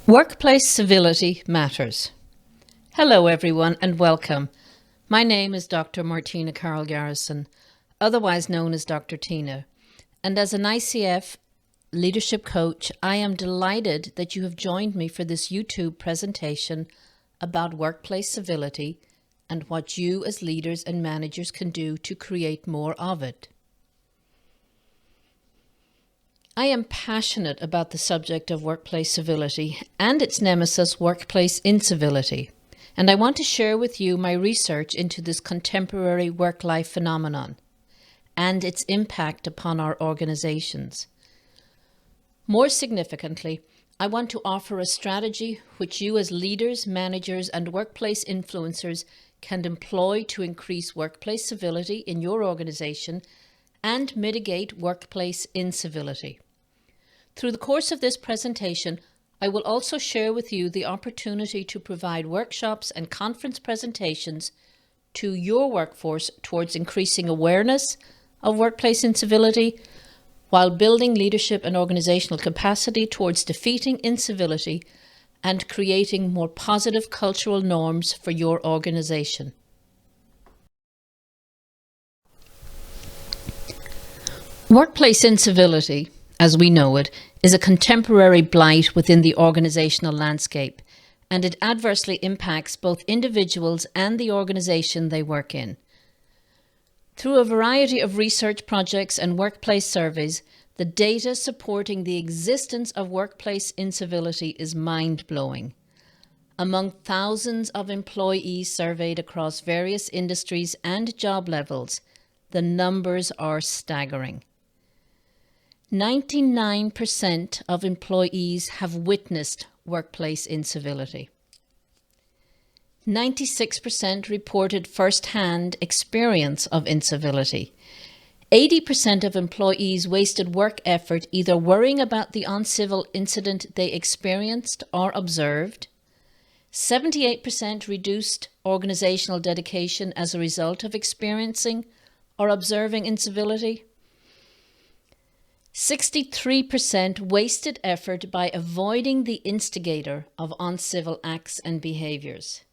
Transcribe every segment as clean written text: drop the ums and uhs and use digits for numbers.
Workplace Civility Matters. Hello everyone and welcome. My name is Dr. Martina Carroll-Garrison, otherwise known as Dr. Tina, and as an ICF leadership coach, I am delighted that you have joined me for this YouTube presentation about workplace civility and what you as leaders and managers can do to create more of it. I am passionate about the subject of workplace civility and its nemesis, workplace incivility, and I want to share with you my research into this contemporary work-life phenomenon and its impact upon our organizations. More significantly, I want to offer a strategy which you as leaders, managers, and workplace influencers can employ to increase workplace civility in your organization and mitigate workplace incivility. Through the course of this presentation, I will also share with you the opportunity to provide workshops and conference presentations to your workforce towards increasing awareness of workplace incivility while building leadership and organizational capacity towards defeating incivility and creating more positive cultural norms for your organization. Workplace incivility, as we know it, is a contemporary blight within the organizational landscape, and it adversely impacts both individuals and the organization they work in. Through a variety of research projects and workplace surveys, the data supporting the existence of workplace incivility is mind-blowing. Among thousands of employees surveyed across various industries and job levels, the numbers are staggering. 99% of employees have witnessed workplace incivility. 96% reported first-hand experience of incivility. 80% of employees wasted work effort either worrying about the uncivil incident they experienced or observed. 78% reduced organizational dedication as a result of experiencing or observing incivility. 63% wasted effort by avoiding the instigator of uncivil acts and behaviors,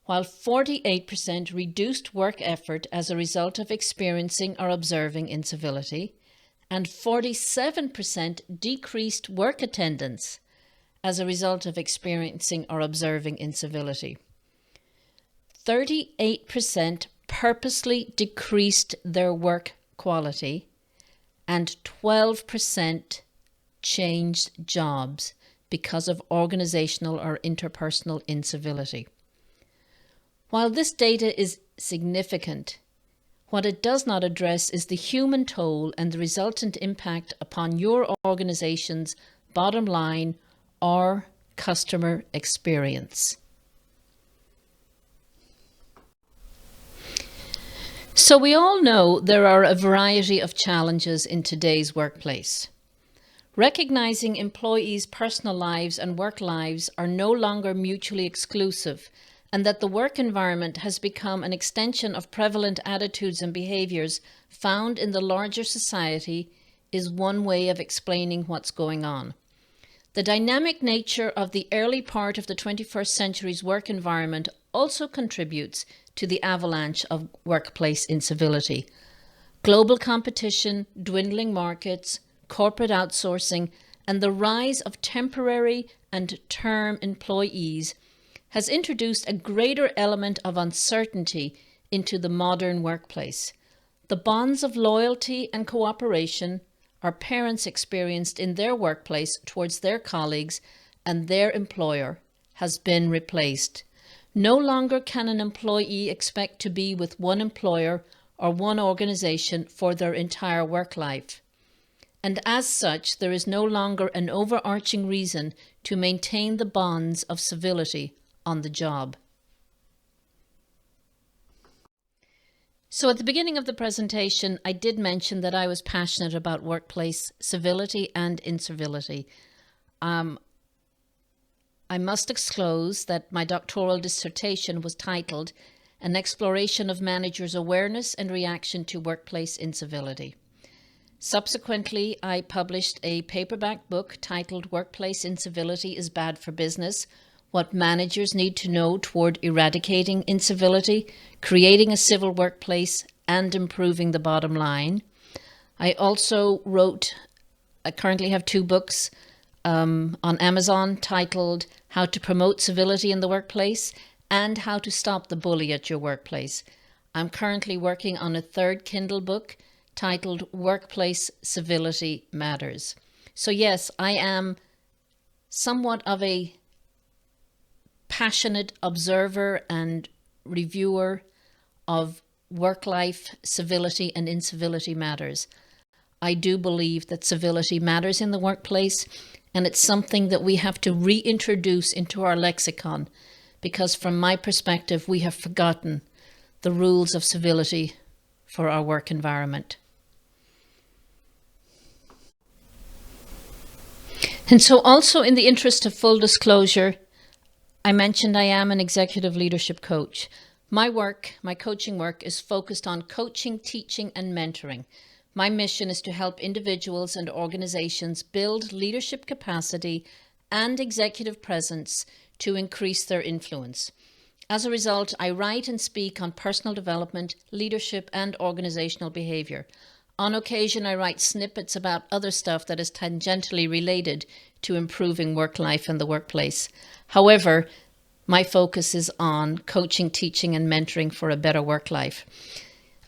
while 48% reduced work effort as a result of experiencing or observing incivility, and 47% decreased work attendance as a result of experiencing or observing incivility. 38% purposely decreased their work quality, and 12% changed jobs because of organizational or interpersonal incivility. While this data is significant, what it does not address is the human toll and the resultant impact upon your organization's bottom line or customer experience. So we all know there are a variety of challenges in today's workplace. Recognizing employees' personal lives and work lives are no longer mutually exclusive, and that the work environment has become an extension of prevalent attitudes and behaviors found in the larger society is one way of explaining what's going on. The dynamic nature of the early part of the 21st century's work environment also contributes to the avalanche of workplace incivility. Global competition, dwindling markets, corporate outsourcing, and the rise of temporary and term employees has introduced a greater element of uncertainty into the modern workplace. The bonds of loyalty and cooperation our parents experienced in their workplace towards their colleagues and their employer has been replaced. No longer can an employee expect to be with one employer or one organization for their entire work life. And as such, there is no longer an overarching reason to maintain the bonds of civility on the job. So at the beginning of the presentation, I did mention that I was passionate about workplace civility and incivility. I must disclose that my doctoral dissertation was titled An Exploration of Managers' Awareness and Reaction to Workplace Incivility. Subsequently, I published a paperback book titled Workplace Incivility is Bad for Business: What Managers Need to Know Toward Eradicating Incivility, Creating a Civil Workplace, and Improving the Bottom Line. I currently have 2 books on Amazon titled How to Promote Civility in the Workplace and How to Stop the Bully at Your Workplace. I'm currently working on a 3rd Kindle book titled Workplace Civility Matters. So yes, I am somewhat of a passionate observer and reviewer of work-life civility and incivility matters. I do believe that civility matters in the workplace, and it's something that we have to reintroduce into our lexicon, because from my perspective, we have forgotten the rules of civility for our work environment. And so also, in the interest of full disclosure, I mentioned I am an executive leadership coach. My coaching work is focused on coaching, teaching, and mentoring. My mission is to help individuals and organizations build leadership capacity and executive presence to increase their influence. As a result, I write and speak on personal development, leadership, and organizational behavior. On occasion, I write snippets about other stuff that is tangentially related to improving work life and the workplace. However, my focus is on coaching, teaching, and mentoring for a better work life.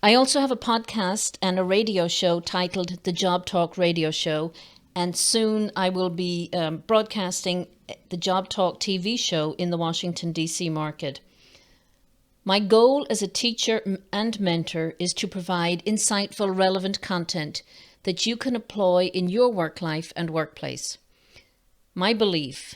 I also have a podcast and a radio show titled The Job Talk Radio Show, and soon I will be broadcasting the Job Talk TV show in the Washington, D.C. market. My goal as a teacher and mentor is to provide insightful, relevant content that you can employ in your work life and workplace. My belief: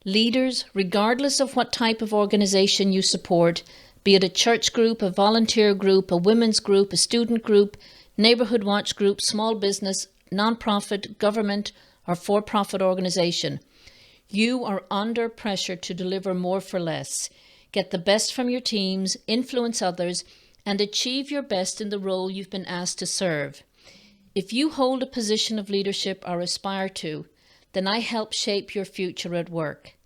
leaders, regardless of what type of organization you support, be it a church group, a volunteer group, a women's group, a student group, neighborhood watch group, small business, nonprofit, government, or for-profit organization, you are under pressure to deliver more for less. Get the best from your teams, influence others, and achieve your best in the role you've been asked to serve. If you hold a position of leadership or aspire to, then I help shape your future at work.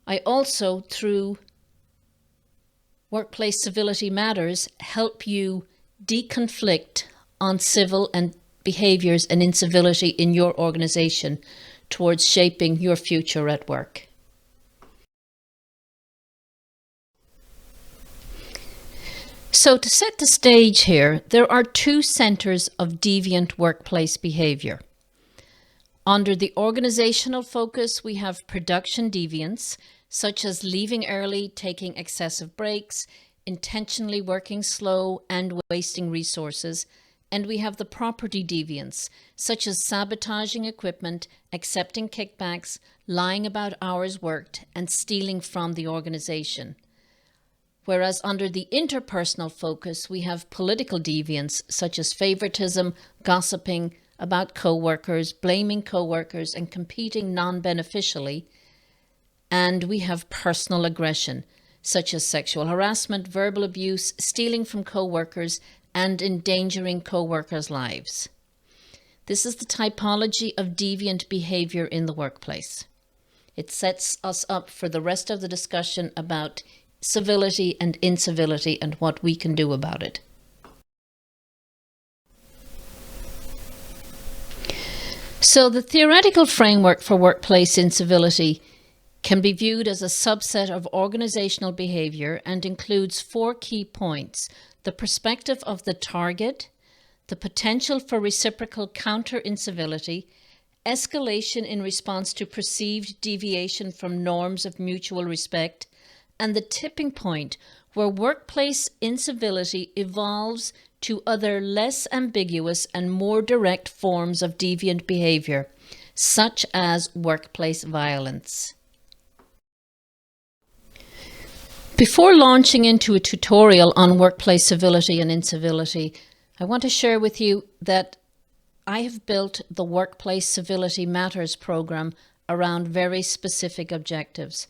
I also, through Workplace Civility Matters, help you deconflict on civil and behaviors and incivility in your organization towards shaping your future at work. So to set the stage here, there are 2 centers of deviant workplace behavior. Under the organizational focus, we have production deviance, such as leaving early, taking excessive breaks, intentionally working slow, and wasting resources. And we have the property deviance, such as sabotaging equipment, accepting kickbacks, lying about hours worked, and stealing from the organization. Whereas under the interpersonal focus, we have political deviance, such as favoritism, gossiping about co-workers, blaming co-workers, and competing non-beneficially. And we have personal aggression, such as sexual harassment, verbal abuse, stealing from co-workers, and endangering co-workers' lives. This is the typology of deviant behavior in the workplace. It sets us up for the rest of the discussion about civility and incivility and what we can do about it. So the theoretical framework for workplace incivility can be viewed as a subset of organizational behavior and includes 4 key points: the perspective of the target, the potential for reciprocal counter-incivility, escalation in response to perceived deviation from norms of mutual respect, and the tipping point where workplace incivility evolves to other less ambiguous and more direct forms of deviant behavior, such as workplace violence. Before launching into a tutorial on workplace civility and incivility, I want to share with you that I have built the Workplace Civility Matters program around very specific objectives.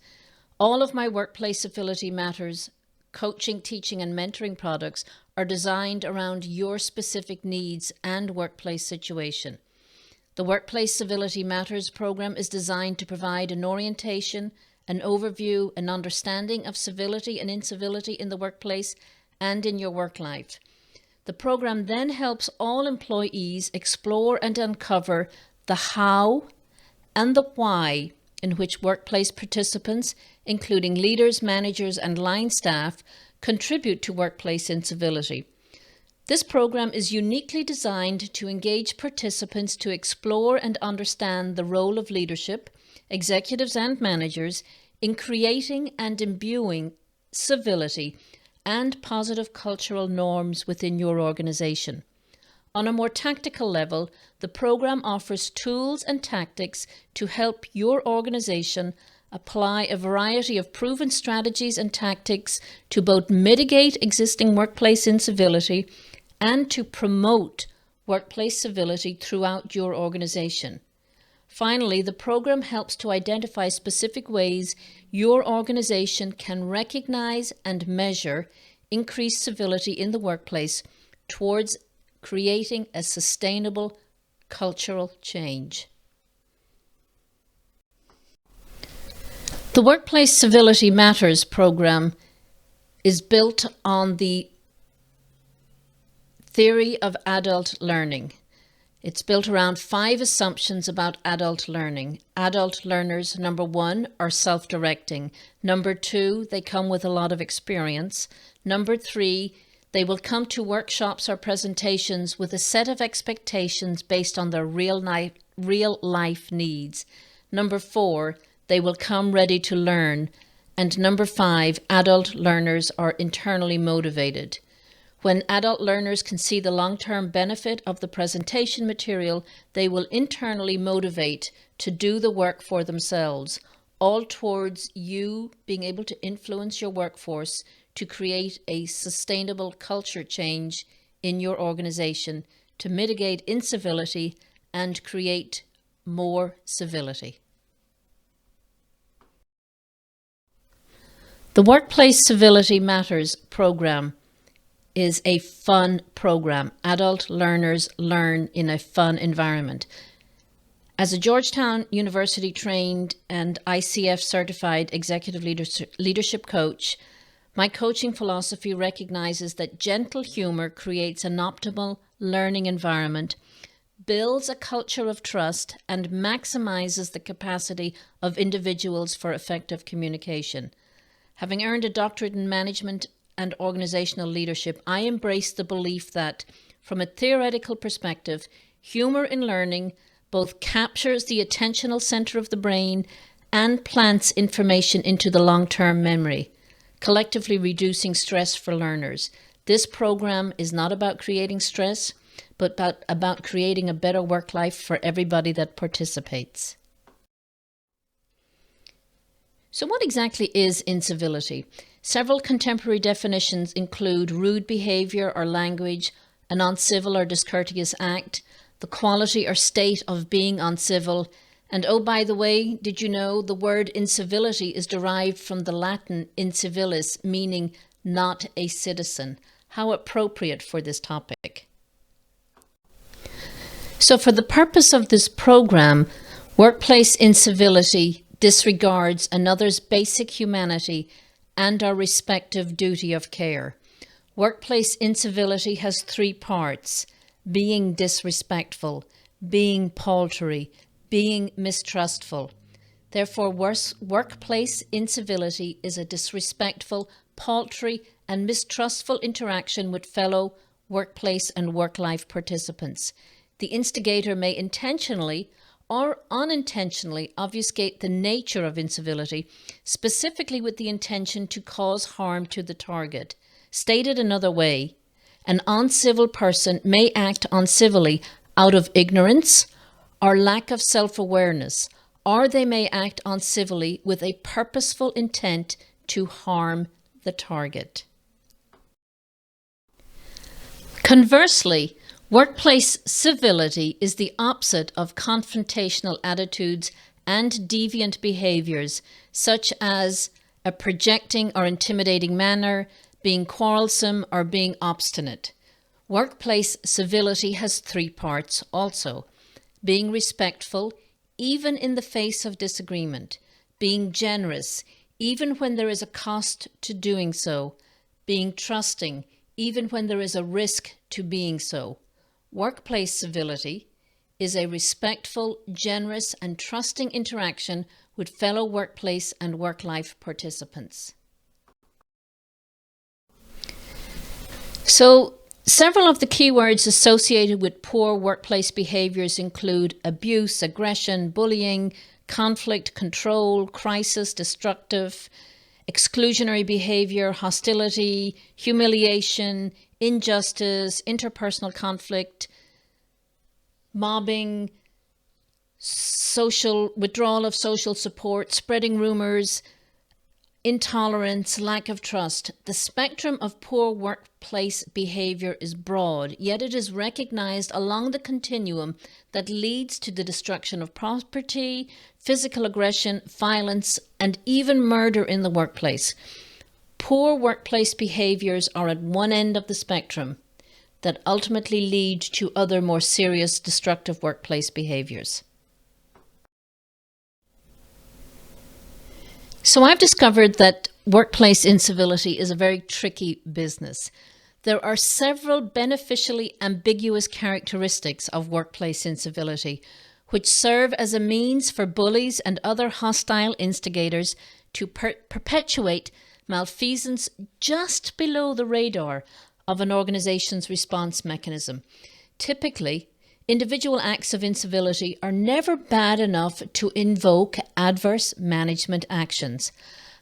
All of my Workplace Civility Matters coaching, teaching, and mentoring products are designed around your specific needs and workplace situation. The Workplace Civility Matters program is designed to provide an orientation, an overview, an understanding of civility and incivility in the workplace and in your work life. The program then helps all employees explore and uncover the how and the why in which workplace participants, including leaders, managers, and line staff, contribute to workplace incivility. This program is uniquely designed to engage participants to explore and understand the role of leadership, executives and managers, in creating and imbuing civility and positive cultural norms within your organization. On a more tactical level, the program offers tools and tactics to help your organization apply a variety of proven strategies and tactics to both mitigate existing workplace incivility and to promote workplace civility throughout your organization. Finally, the program helps to identify specific ways your organization can recognize and measure increased civility in the workplace towards creating a sustainable cultural change. The Workplace Civility Matters program is built on the theory of adult learning. It's built around 5 assumptions about adult learning. Adult learners, number 1, are self-directing. Number 2, they come with a lot of experience. Number 3, they will come to workshops or presentations with a set of expectations based on their real life needs. Number 4, they will come ready to learn. And number 5, adult learners are internally motivated. When adult learners can see the long-term benefit of the presentation material, they will internally motivate to do the work for themselves, all towards you being able to influence your workforce to create a sustainable culture change in your organization to mitigate incivility and create more civility. The Workplace Civility Matters program is a fun program. Adult learners learn in a fun environment. As a Georgetown University trained and ICF certified executive leadership coach, my coaching philosophy recognizes that gentle humor creates an optimal learning environment, builds a culture of trust, and maximizes the capacity of individuals for effective communication. Having earned a doctorate in management and organizational leadership, I embrace the belief that, from a theoretical perspective, humor in learning both captures the attentional center of the brain and plants information into the long-term memory, collectively reducing stress for learners. This program is not about creating stress, but about creating a better work life for everybody that participates. So what exactly is incivility? Several contemporary definitions include rude behavior or language, an uncivil or discourteous act, the quality or state of being uncivil, and oh, by the way, did you know the word incivility is derived from the Latin incivilis, meaning not a citizen? How appropriate for this topic. So for the purpose of this program, workplace incivility disregards another's basic humanity and our respective duty of care. Workplace incivility has 3 parts: being disrespectful, being paltry, being mistrustful. Therefore, workplace incivility is a disrespectful, paltry, and mistrustful interaction with fellow workplace and work-life participants. The instigator may intentionally or unintentionally obfuscate the nature of incivility, specifically with the intention to cause harm to the target. Stated another way, an uncivil person may act uncivilly out of ignorance or lack of self-awareness, or they may act uncivilly with a purposeful intent to harm the target. Conversely, workplace civility is the opposite of confrontational attitudes and deviant behaviors, such as a projecting or intimidating manner, being quarrelsome, or being obstinate. Workplace civility has 3 parts also: being respectful, even in the face of disagreement; being generous, even when there is a cost to doing so; being trusting, even when there is a risk to being so. Workplace civility is a respectful, generous, and trusting interaction with fellow workplace and work-life participants. So, several of the keywords associated with poor workplace behaviors include abuse, aggression, bullying, conflict, control, crisis, destructive, exclusionary behavior, hostility, humiliation, injustice, interpersonal conflict, mobbing, social withdrawal of social support, spreading rumors, intolerance, lack of trust. The spectrum of poor workplace behavior is broad, yet it is recognized along the continuum that leads to the destruction of property, physical aggression, violence, and even murder in the workplace. Poor workplace behaviors are at one end of the spectrum that ultimately lead to other more serious destructive workplace behaviors. So I've discovered that workplace incivility is a very tricky business. There are several beneficially ambiguous characteristics of workplace incivility, which serve as a means for bullies and other hostile instigators to perpetuate malfeasance just below the radar of an organization's response mechanism. Typically, individual acts of incivility are never bad enough to invoke adverse management actions.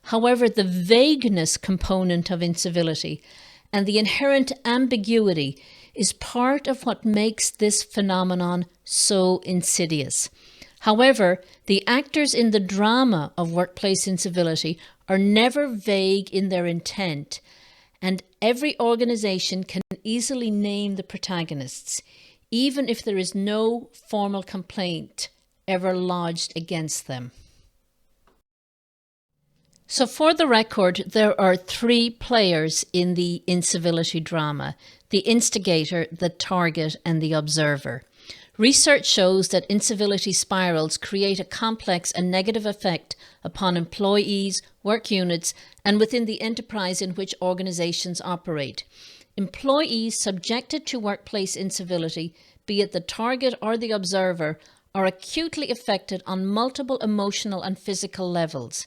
However, the vagueness component of incivility and the inherent ambiguity is part of what makes this phenomenon so insidious. However, the actors in the drama of workplace incivility are never vague in their intent, and every organization can easily name the protagonists, even if there is no formal complaint ever lodged against them. So for the record, there are 3 players in the incivility drama: the instigator, the target, and the observer. Research shows that incivility spirals create a complex and negative effect upon employees, work units, and within the enterprise in which organizations operate. Employees subjected to workplace incivility, be it the target or the observer, are acutely affected on multiple emotional and physical levels.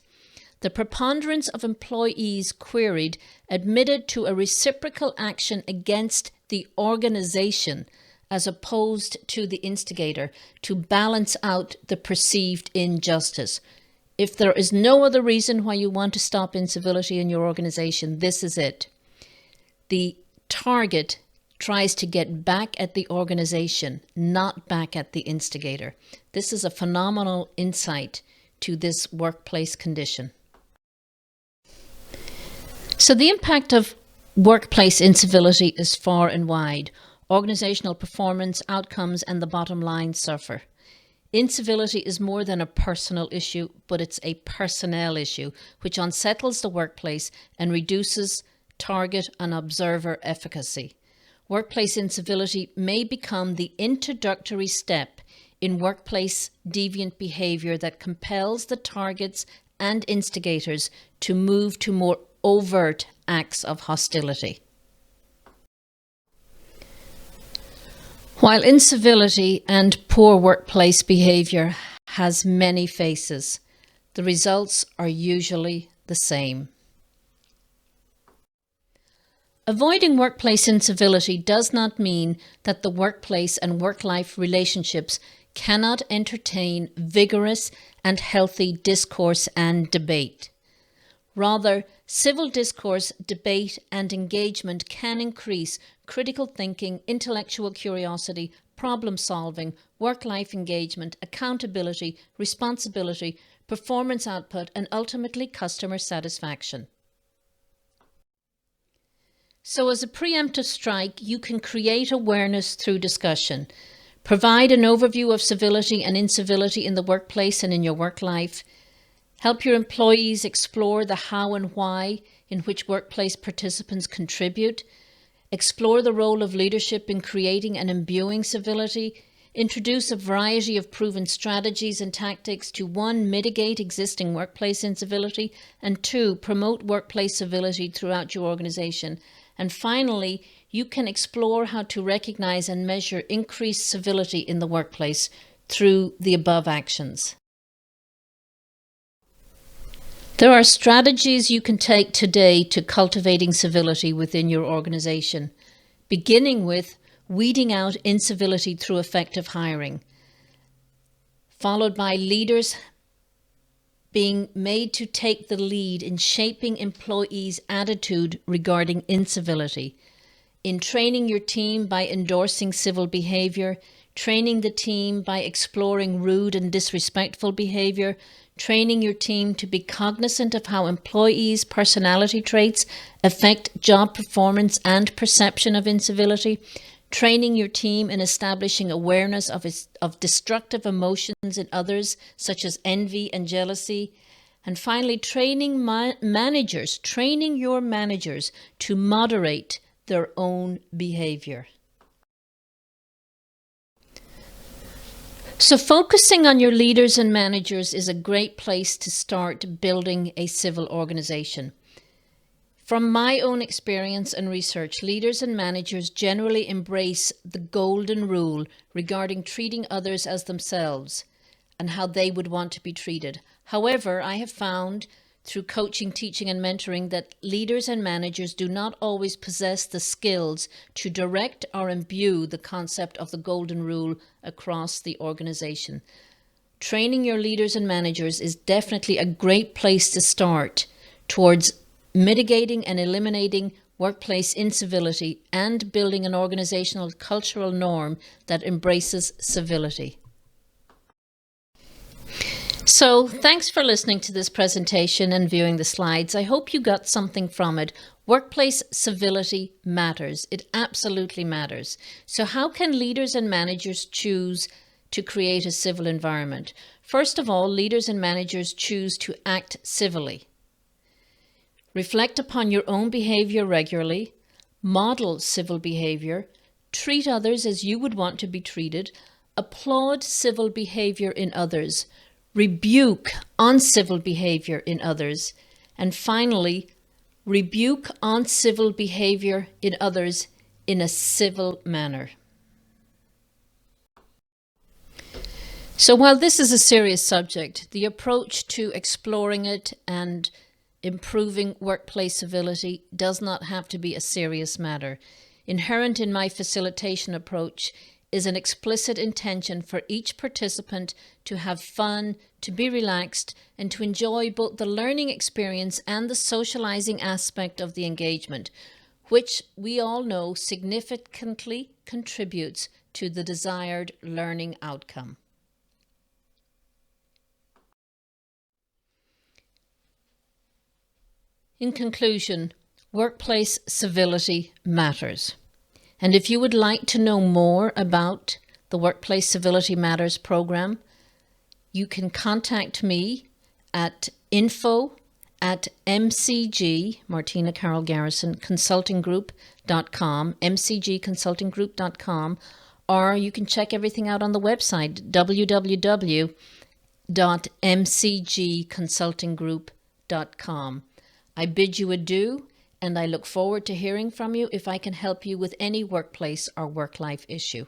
The preponderance of employees queried admitted to a reciprocal action against the organization as opposed to the instigator to balance out the perceived injustice. If there is no other reason why you want to stop incivility in your organization, this is it. The target tries to get back at the organization, not back at the instigator. This is a phenomenal insight to this workplace condition. So the impact of workplace incivility is far and wide. Organizational performance, outcomes, and the bottom line suffer. Incivility is more than a personal issue, but it's a personnel issue, which unsettles the workplace and reduces target and observer efficacy. Workplace incivility may become the introductory step in workplace deviant behavior that compels the targets and instigators to move to more overt acts of hostility. While incivility and poor workplace behavior has many faces, the results are usually the same. Avoiding workplace incivility does not mean that the workplace and work-life relationships cannot entertain vigorous and healthy discourse and debate. Rather, civil discourse, debate, and engagement can increase critical thinking, intellectual curiosity, problem-solving, work-life engagement, accountability, responsibility, performance output, and ultimately customer satisfaction. So as a preemptive strike, you can create awareness through discussion, provide an overview of civility and incivility in the workplace and in your work life, help your employees explore the how and why, in which workplace participants contribute, explore the role of leadership in creating and imbuing civility, introduce a variety of proven strategies and tactics to 1. Mitigate existing workplace incivility, and 2. Promote workplace civility throughout your organization. And finally, you can explore how to recognize and measure increased civility in the workplace through the above actions. There are strategies you can take today to cultivating civility within your organization, beginning with weeding out incivility through effective hiring, followed by leaders being made to take the lead in shaping employees' attitude regarding incivility, in training your team by endorsing civil behavior, training the team by exploring rude and disrespectful behavior, training your team to be cognizant of how employees' personality traits affect job performance and perception of incivility, training your team in establishing awareness of destructive emotions in others, such as envy and jealousy, and finally, training your managers to moderate their own behavior. So focusing on your leaders and managers is a great place to start building a civil organization. From my own experience and research, leaders and managers generally embrace the golden rule regarding treating others as themselves and how they would want to be treated. However, I have found through coaching, teaching, and mentoring that leaders and managers do not always possess the skills to direct or imbue the concept of the golden rule across the organization. Training your leaders and managers is definitely a great place to start towards mitigating and eliminating workplace incivility and building an organizational cultural norm that embraces civility. So, thanks for listening to this presentation and viewing the slides. I hope you got something from it. Workplace civility matters. It absolutely matters. So how can leaders and managers choose to create a civil environment? First of all, leaders and managers choose to act civilly. Reflect upon your own behavior regularly, model civil behavior, treat others as you would want to be treated, applaud civil behavior in others, rebuke uncivil behavior in others, and finally, rebuke uncivil behavior in others in a civil manner. So while this is a serious subject, the approach to exploring it and improving workplace civility does not have to be a serious matter. Inherent in my facilitation approach is an explicit intention for each participant to have fun, to be relaxed, and to enjoy both the learning experience and the socializing aspect of the engagement, which we all know significantly contributes to the desired learning outcome. In conclusion, workplace civility matters. And if you would like to know more about the Workplace Civility Matters program, you can contact me at info@mcg, Martina Carroll-Garrison, consultinggroup.com, mcgconsultinggroup.com, or you can check everything out on the website, www.mcgconsultinggroup.com. I bid you adieu, and I look forward to hearing from you if I can help you with any workplace or work-life issue.